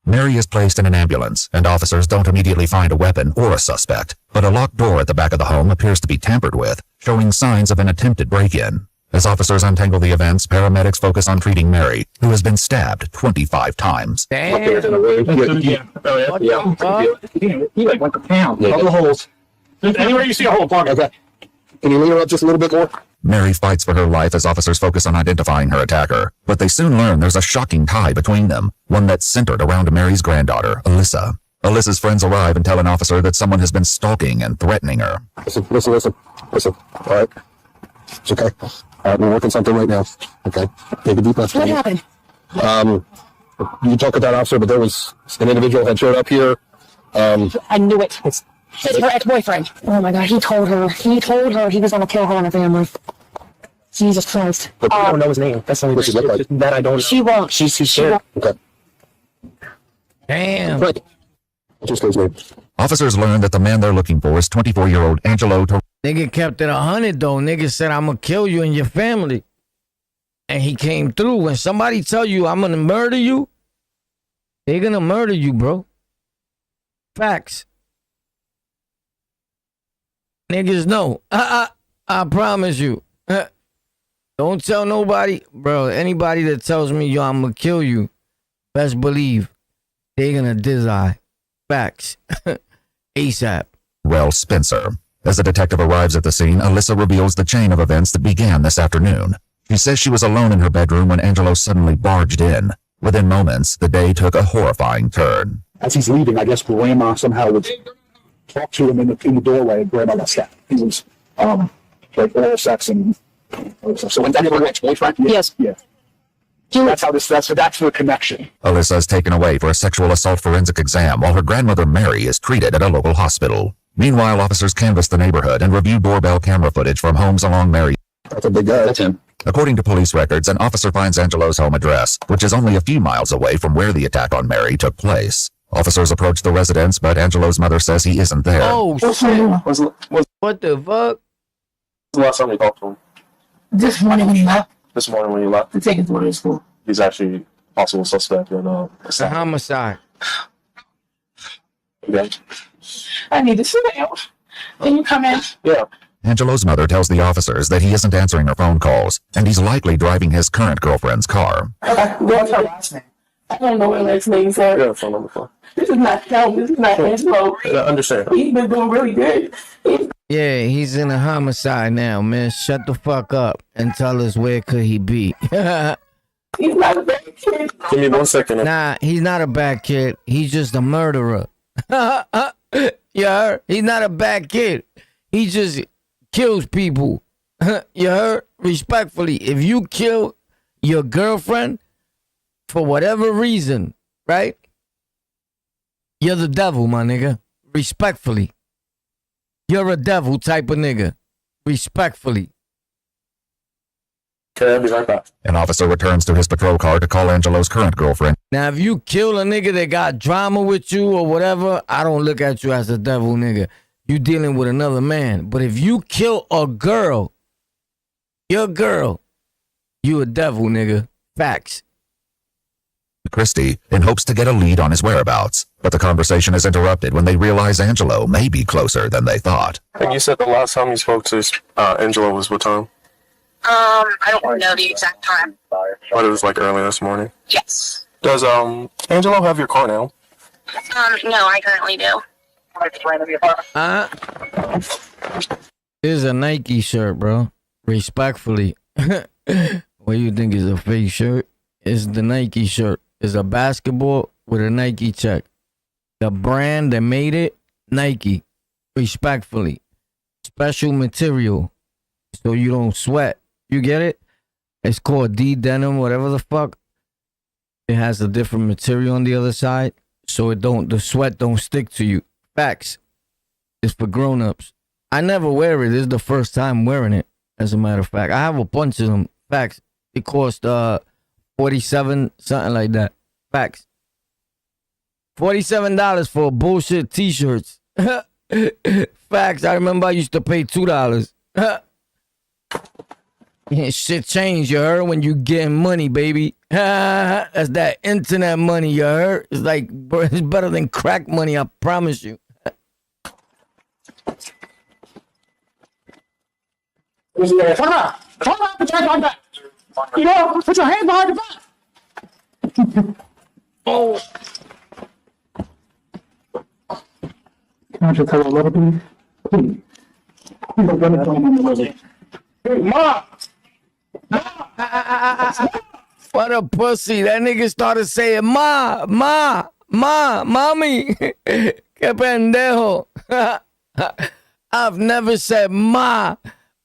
Mary is placed in an ambulance, and officers don't immediately find a weapon or a suspect. But a locked door at the back of the home appears to be tampered with, showing signs of an attempted break-in. As officers untangle the events, paramedics focus on treating Mary, who has been stabbed 25 times. Damn. He like a pound. Couple of holes. Just anywhere you see a hole, plug it. Okay. Can you lean her up just a little bit more? Mary fights for her life as officers focus on identifying her attacker, but they soon learn there's a shocking tie between them, one that's centered around Mary's granddaughter, Alyssa. Alyssa's friends arrive and tell an officer that someone has been stalking and threatening her. Listen. All right. It's okay. All right, we're working something right now. Okay. Take a deep breath. What happened? You talk with that officer, but there was an individual that showed up here. I knew it. It's her ex-boyfriend. Oh my God, he told her he was gonna kill her and her family. Jesus Christ. But I don't know his name. That's something she looked like. That I don't know. She won't. She's scared. Okay. Damn. Right. Just his name. Officers learn that the man they're looking for is 24-year-old Angelo Nigga kept it 100 though. Nigga said, I'm gonna kill you and your family. And he came through. When somebody tell you, I'm gonna murder you, they're gonna murder you, bro. Facts. Niggas know. I promise you. Don't tell nobody, bro. Anybody that tells me, yo, I'm gonna kill you, best believe they're gonna diss-eye. Facts. ASAP. Spencer. As the detective arrives at the scene, Alyssa reveals the chain of events that began this afternoon. She says she was alone in her bedroom when Angelo suddenly barged in. Within moments, the day took a horrifying turn. As he's leaving, I guess Grandma somehow would talk to him in the doorway, and Grandma got stabbed. He was, like oral sex and so when that your ex-boyfriend? Yes. Yeah. That's the connection. Alyssa is taken away for a sexual assault forensic exam while her grandmother Mary is treated at a local hospital. Meanwhile, officers canvass the neighborhood and review doorbell camera footage from homes along Mary. That's a big guy. That's him. According to police records, an officer finds Angelo's home address, which is only a few miles away from where the attack on Mary took place. Officers approach the residence, but Angelo's mother says he isn't there. Oh, shit. What the fuck? The last time we talked to him? This morning when you left. This morning when you left. To take his daughter to school. He's actually possible suspect in It's a homicide. Yeah. I need to sit down. Can you come in? Yeah. Angelo's mother tells the officers that he isn't answering her phone calls, and he's likely driving his current girlfriend's car. What's her last name? I don't know what last name, sir. Yeah, phone number 4. This is not him. This is not Angelo. I understand. He's been doing really good. Yeah, he's in a homicide now, man. Shut the fuck up and tell us where could he be. He's not a bad kid. Give me 1 second. Nah, he's not a bad kid. He's just a murderer. You heard? He's not a bad kid. He just kills people. You heard? Respectfully, if you kill your girlfriend for whatever reason, right? You're the devil, my nigga. Respectfully. You're a devil type of nigga. Respectfully. Okay, I'll be right back. An officer returns to his patrol car to call Angelo's current girlfriend. Now, if you kill a nigga that got drama with you or whatever, I don't look at you as a devil nigga. You dealing with another man. But if you kill a girl, your girl, you a devil nigga. Facts. Christie in hopes to get a lead on his whereabouts, but the conversation is interrupted when they realize Angelo may be closer than they thought. And you said the last time you spoke to Angelo was what time? I don't know the exact time. But it was like early this morning. Yes. Does Angelo have your car now? No, I currently do. It's a Nike shirt, bro. Respectfully. What do you think is a fake shirt? It's the Nike shirt. It's a basketball with a Nike check. The brand that made it, Nike. Respectfully. Special material. So you don't sweat. You get it? It's called D denim, whatever the fuck. It has a different material on the other side. So the sweat don't stick to you. Facts. It's for grown-ups. I never wear it. This is the first time wearing it, as a matter of fact. I have a bunch of them. Facts. It cost $47, something like that. Facts. $47 for bullshit t-shirts. Facts. I remember I used to pay $2. Shit changed, you heard, when you getting money, baby. That's that internet money, you heard? It's like, bro, it's better than crack money, I promise you. Turn around, put your hands behind back. You know, put your hands behind your back. Oh. Can I just tell a little bit? Hey, Ma! What a pussy. That nigga started saying, mommy. Que pendejo. I've never said ma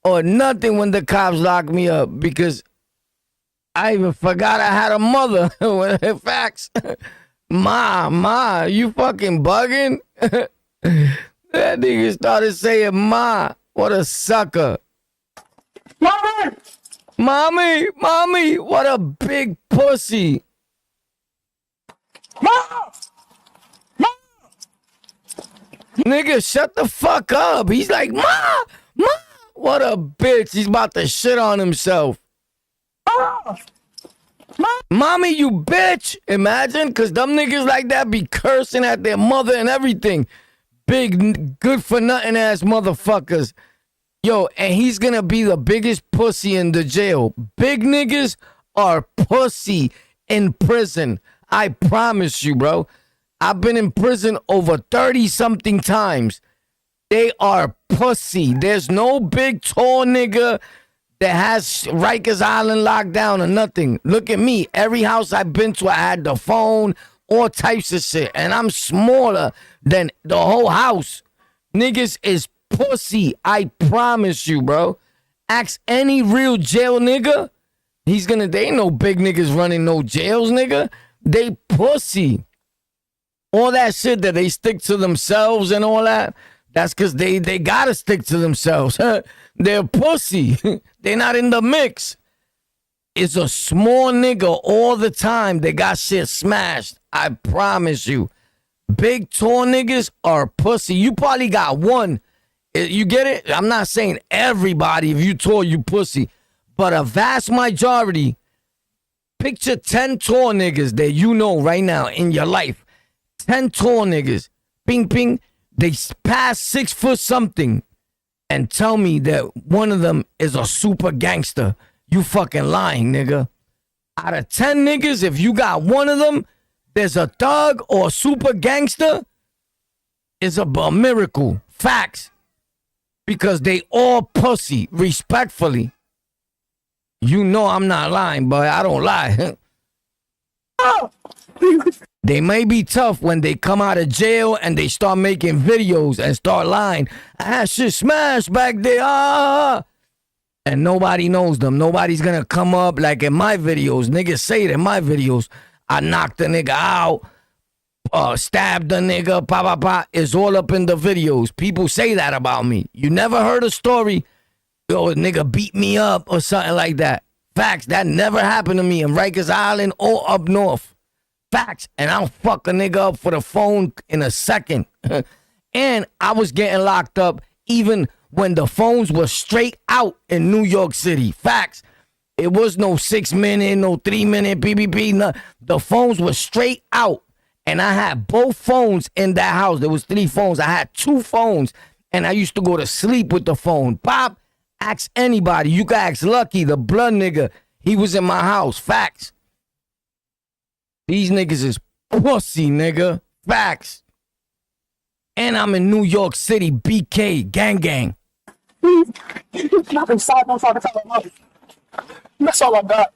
or nothing when the cops locked me up because I even forgot I had a mother. Facts. Ma, you fucking bugging? That nigga started saying ma. What a sucker. Mommy, what a big pussy. Nigga, shut the fuck up. He's like, ma, what a bitch. He's about to shit on himself. Mommy, you bitch. Imagine, because them niggas like that be cursing at their mother and everything. Big, good for nothing ass motherfuckers. Yo, and he's gonna be the biggest pussy in the jail. Big niggas are pussy in prison. I promise you, bro. I've been in prison over 30-something times. They are pussy. There's no big, tall nigga that has Rikers Island locked down or nothing. Look at me. Every house I've been to, I had the phone, all types of shit. And I'm smaller than the whole house. Niggas is pussy. I promise you, bro. Ask any real jail nigga. They ain't no big niggas running no jails, nigga. They pussy. All that shit that they stick to themselves and all that, that's because they gotta stick to themselves. They're pussy. They're not in the mix. It's a small nigga all the time. They got shit smashed. I promise you. Big, tall niggas are pussy. You probably got one. You get it? I'm not saying everybody, if you tall, you pussy. But a vast majority, picture 10 tall niggas that you know right now in your life. 10 tall niggas. Ping, ping. They pass 6 foot something. And tell me that one of them is a super gangster. You fucking lying, nigga. Out of 10 niggas, if you got one of them, there's a thug or a super gangster, it's a miracle. Facts. Because they all pussy, respectfully. You know I'm not lying, but I don't lie. They may be tough when they come out of jail and they start making videos and start lying. I had shit smashed back there. And nobody knows them. Nobody's gonna come up like in my videos. Niggas say it in my videos. I knocked the nigga out. Stabbed the nigga. Pa. It's all up in the videos. People say that about me. You never heard a story. Yo, a nigga beat me up or something like that. Facts. That never happened to me in Rikers Island or up north. Facts. And I'll fuck a nigga up for the phone in a second. And I was getting locked up even when the phones were straight out in New York City. Facts. It was no 6-minute, no 3-minute PPP. No. The phones were straight out. And I had both phones in that house. There was 3 phones. I had 2 phones. And I used to go to sleep with the phone. Pop. Ask anybody. You can ask Lucky, the blood nigga. He was in my house. Facts. These niggas is pussy, nigga. Facts. And I'm in New York City, BK, gang. That's all I got.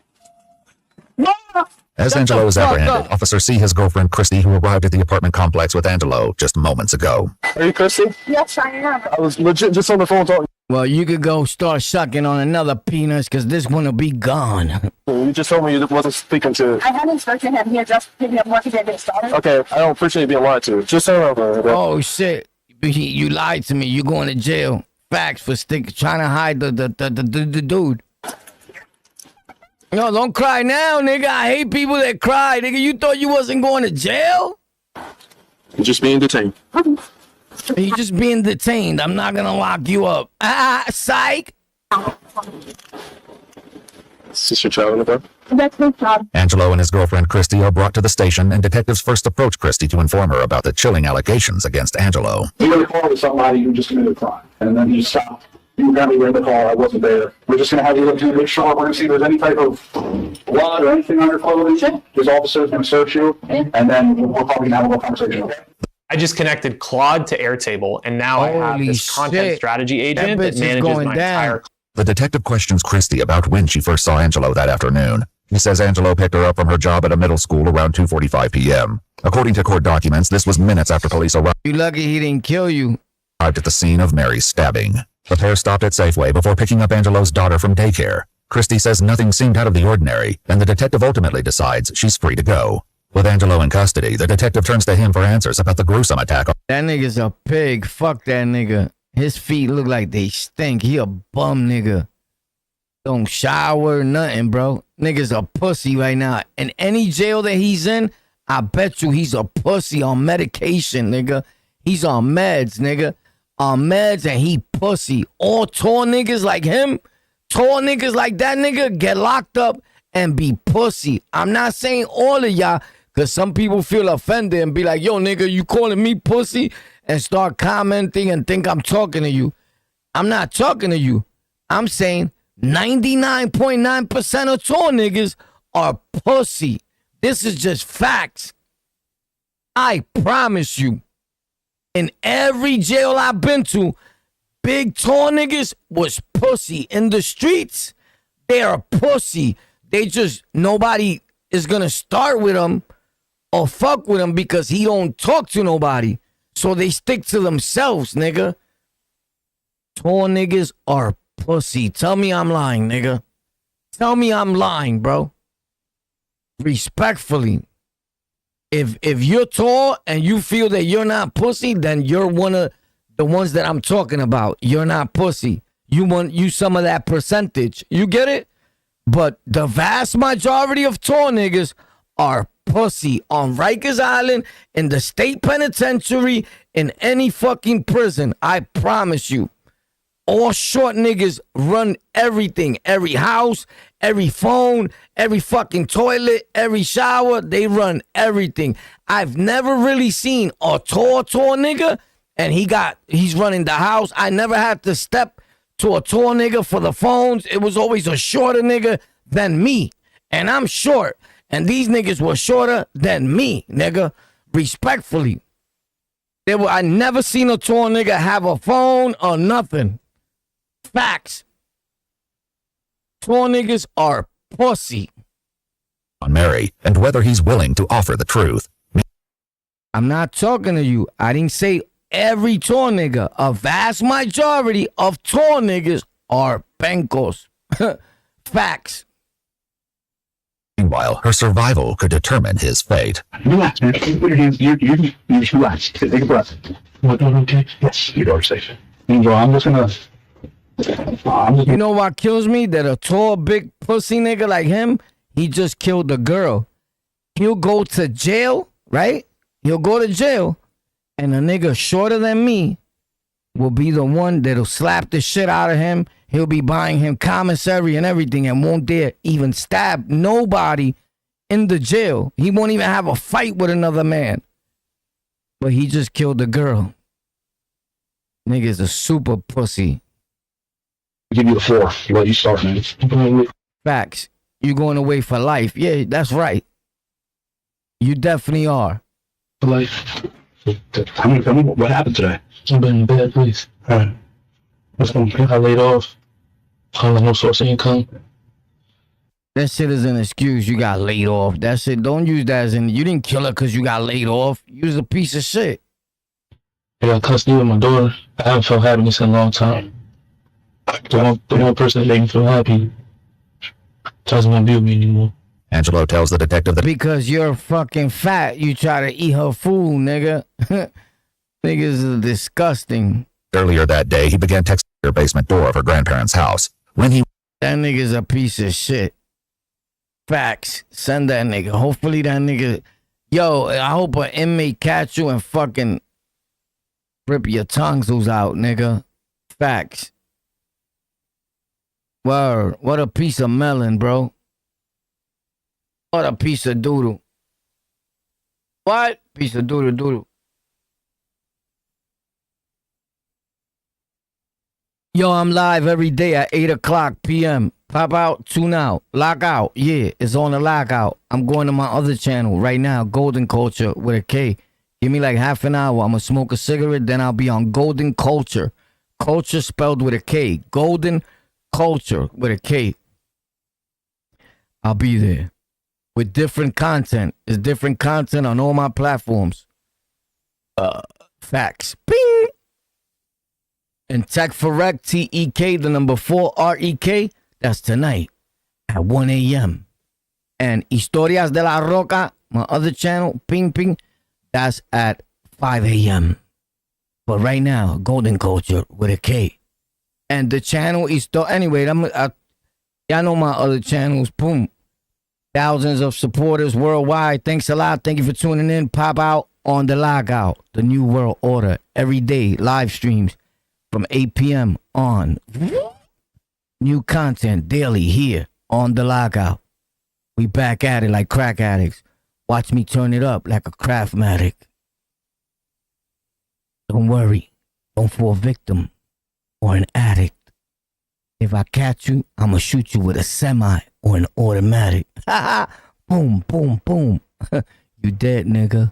As Angelo is apprehended, officers see his girlfriend Christy, who arrived at the apartment complex with Angelo just moments ago. Are you Christy? Yes, I am. I was legit just on the phone talking. Well, you could go start sucking on another penis, because this one will be gone. You just told me you wasn't speaking to. I haven't spoken to him. He had just picked up work again. Okay, I don't appreciate being lied to. Just say over. Oh, shit. You lied to me. You're going to jail. Facts for trying to hide the dude. No, don't cry now, nigga. I hate people that cry, nigga. You thought you wasn't going to jail? You're just being detained. You're just being detained. I'm not gonna lock you up. Psych. Is this your child in the bed? That's no problem. Angelo and his girlfriend Christy are brought to the station, and detectives first approach Christy to inform her about the chilling allegations against Angelo. You got a call with somebody who just committed a crime, and then you stopped. You got me in the car. I wasn't there. We're just going to have you look to make sure we're going to see if there's any type of blood or anything on your clothing. There's officers going to search you, and then we're probably going to have a little conversation, okay? I just connected Claude to Airtable, and now I have this content strategy agent that manages my entire. The detective questions Christy about when she first saw Angelo that afternoon. He says Angelo picked her up from her job at a middle school around 2:45 p.m. According to court documents, this was minutes after police arrived. You lucky he didn't kill you. Arrived at the scene of Mary's stabbing. The pair stopped at Safeway before picking up Angelo's daughter from daycare. Christy says nothing seemed out of the ordinary, and the detective ultimately decides she's free to go. With Angelo in custody, the detective turns to him for answers about the gruesome attack. That nigga's a pig. Fuck that nigga. His feet look like they stink. He a bum nigga. Don't shower, nothing, bro. Nigga's a pussy right now. In any jail that he's in, I bet you he's a pussy on medication, nigga. He's on meds, nigga. On meds, and he pussy. All tall niggas like him, tall niggas like that nigga get locked up and be pussy. I'm not saying all of y'all, because some people feel offended and be like, yo, nigga, you calling me pussy? And start commenting and think I'm talking to you. I'm not talking to you. I'm saying 99.9% of tall niggas are pussy. This is just facts. I promise you. In every jail I've been to, big tall niggas was pussy. In the streets, they are pussy. They just, nobody is going to start with them or fuck with him because he don't talk to nobody. So they stick to themselves, nigga. Tall niggas are pussy. Tell me I'm lying, nigga. Tell me I'm lying, bro. Respectfully. If you're tall and you feel that you're not pussy, then you're one of the ones that I'm talking about. You're not pussy. You some of that percentage. You get it? But the vast majority of tall niggas are pussy on Rikers Island, in the state penitentiary, in any fucking prison. I promise you. All short niggas run everything. Every house, every phone, every fucking toilet, every shower. They run everything. I've never really seen a tall nigga and he's running the house. I never had to step to a tall nigga for the phones. It was always a shorter nigga than me. And I'm short. And these niggas were shorter than me, nigga. Respectfully. I never seen a tall nigga have a phone or nothing. Facts. Tall niggas are pussy. On Mary, and whether he's willing to offer the truth. I'm not talking to you. I didn't say every tall nigga. A vast majority of tall niggas are pencos. Facts. Meanwhile, her survival could determine his fate. Relax, man. You put your hands, you relax. Take a breath. What, okay? Yes. Your door's safe. Meanwhile, I'm just gonna... You know what kills me? That a tall, big pussy nigga like him, he just killed a girl. He'll go to jail, right? He'll go to jail, and a nigga shorter than me will be the one that'll slap the shit out of him. He'll be buying him commissary and everything and won't dare even stab nobody in the jail. He won't even have a fight with another man. But he just killed a girl. Nigga's a super pussy. Give you a 4. Well, you start, man. Facts. You're going away for life. Yeah, that's right. You definitely are. For life. Tell me what happened today. I've been in a bad place. All right. What's going on? I laid off. I have no source of income. That shit is an excuse. You got laid off. That shit, don't use that as in you didn't kill her because you got laid off. You was a piece of shit. I got custody with my daughter. I haven't felt happiness in a long time. The one person that made me feel happy doesn't want to be with me anymore. Angelo tells the detective that because you're fucking fat, you try to eat her food, nigga. Niggas are disgusting. Earlier that day, he began texting her basement door of her grandparents' house. When he... That nigga's a piece of shit. Facts. Send that nigga. Hopefully that nigga... Yo, I hope an inmate catch you and fucking rip your tonsils out, nigga. Facts. Word. What a piece of melon, bro. What a piece of doodle. What? Piece of doodle. Yo, I'm live every day at 8 o'clock p.m. Pop out, tune out, lockout. Yeah, it's on the lockout. I'm going to my other channel right now, Golden Culture with a K. Give me like half an hour. I'm going to smoke a cigarette, then I'll be on Golden Culture. Culture spelled with a K. Golden Culture with a K. I'll be there with different content. There's different content on all my platforms. Facts. Bing! And Tech for Rec, TEK, the number 4, REK. That's tonight at 1 a.m. And Historias de la Roca, my other channel, Ping Ping, that's at 5 a.m. But right now, Golden Culture with a K. And the channel is still, anyway, y'all know my other channels, boom. Thousands of supporters worldwide. Thanks a lot. Thank you for tuning in. Pop out on the Lockout, the New World Order, every day, live streams from 8 p.m. on. New content daily here on the Lockout. We back at it like crack addicts. Watch me turn it up like a Craftmatic. Don't worry. Don't fall victim or an addict. If I catch you, I'ma shoot you with a semi or an automatic. Boom, boom, boom. You dead, nigga.